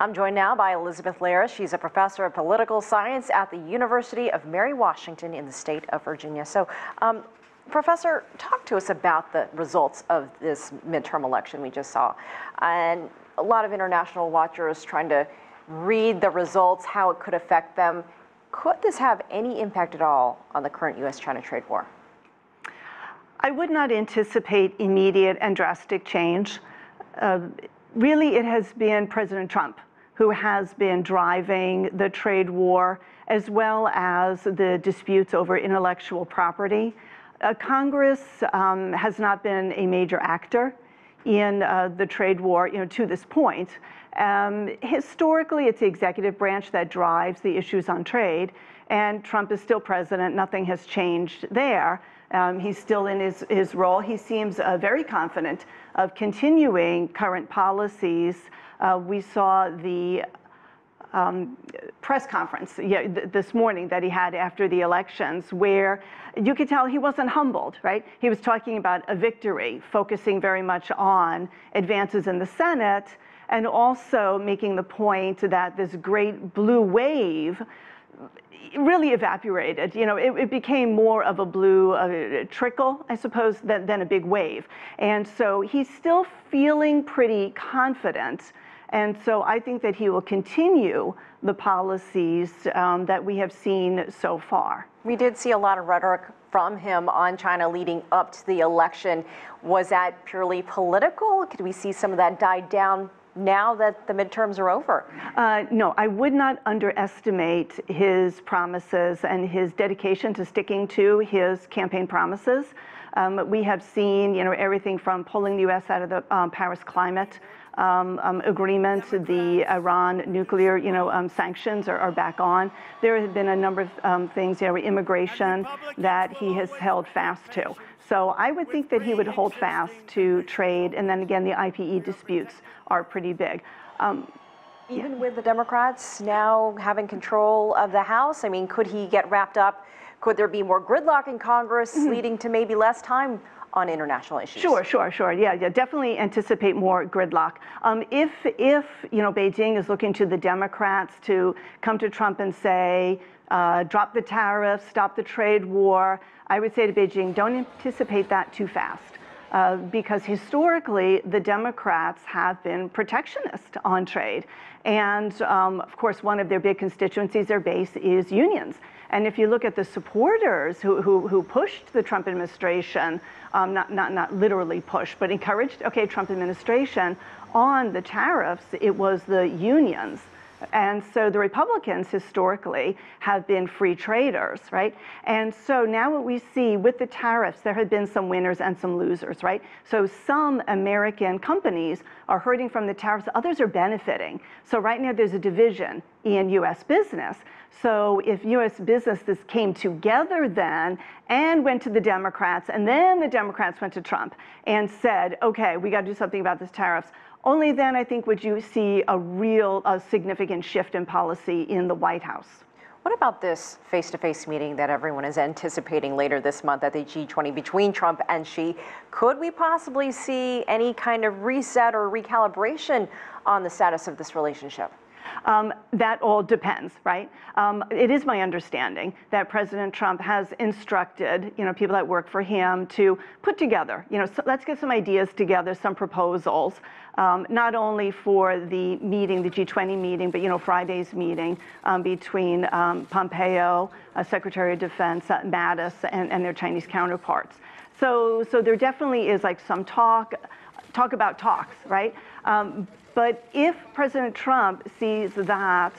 I'm joined now by Elizabeth Larus. She's a professor of political science at the University of Mary Washington in the state of Virginia. So, Professor, talk to us about the results of this midterm election we just saw. And a lot of international watchers trying to read the results, how it could affect them. Could this have any impact at all on the current U.S.-China trade war? I would not anticipate immediate and drastic change. Really, it has been President Trump who has been driving the trade war, as well as the disputes over intellectual property. Congress has not been a major actor in the trade war, to this point. Historically, it's the executive branch that drives the issues on trade, and Trump is still president. Nothing has changed there. He's still in his role. He seems very confident of continuing current policies. We saw the press conference this morning that he had after the elections, where you could tell he wasn't humbled, right? He was talking about a victory, focusing very much on advances in the Senate, and also making the point that this great blue wave really evaporated. It became more of a blue trickle, I suppose, than a big wave. And so he's still feeling pretty confident. And so I think that he will continue the policies that we have seen so far. We did see a lot of rhetoric from him on China leading up to the election. Was that purely political? Could we see some of that die down now that the midterms are over? No, I would not underestimate his promises and his dedication to sticking to his campaign promises. We have seen, everything from pulling the U.S. out of the Paris Climate Agreement, the Iran nuclear, sanctions are back on. There have been a number of things, immigration, that he has held fast to. So I would think that he would hold fast to trade, and then again, the IPE disputes are pretty big. Even with the Democrats now having control of the House, I mean, could he get wrapped up? Could there be more gridlock in Congress, leading to maybe less time on international issues? Sure. Yeah, definitely anticipate more gridlock. If Beijing is looking to the Democrats to come to Trump and say, drop the tariffs, stop the trade war, I would say to Beijing, don't anticipate that too fast. Because historically, the Democrats have been protectionist on trade. And of course, one of their big constituencies, their base, is unions. And if you look at the supporters who pushed the Trump administration, not literally pushed, but encouraged, Trump administration on the tariffs, it was the unions. And so the Republicans historically have been free traders, right? And so now what we see with the tariffs, there have been some winners and some losers, right? So some American companies are hurting from the tariffs, others are benefiting. So right now there's a division in U.S. business. So if U.S. businesses came together then and went to the Democrats, and then the Democrats went to Trump and said, okay, we got to do something about this tariffs, only then, I think, would you see a significant shift in policy in the White House. What about this face-to-face meeting that everyone is anticipating later this month at the G20 between Trump and Xi? Could we possibly see any kind of reset or recalibration on the status of this relationship? That all depends, right? It is my understanding that President Trump has instructed, people that work for him to put together, so let's get some ideas together, some proposals, not only for the meeting, the G20 meeting, but, Friday's meeting between Pompeo, Secretary of Defense, Mattis, and their Chinese counterparts. So there definitely is like some talk about talks, right? But if President Trump sees that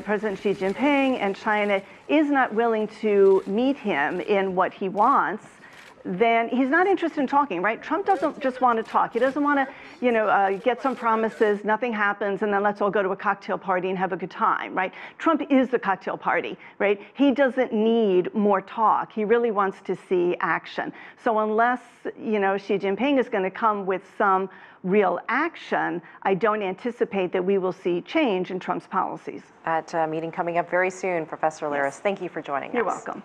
President Xi Jinping and China is not willing to meet him in what he wants, then he's not interested in talking, right? Trump doesn't just want to talk. He doesn't want to, get some promises, nothing happens, and then let's all go to a cocktail party and have a good time, right? Trump is the cocktail party, right? He doesn't need more talk. He really wants to see action. So unless, Xi Jinping is going to come with some real action, I don't anticipate that we will see change in Trump's policies. At a meeting coming up very soon, Professor Larus, thank you for joining us. You're welcome.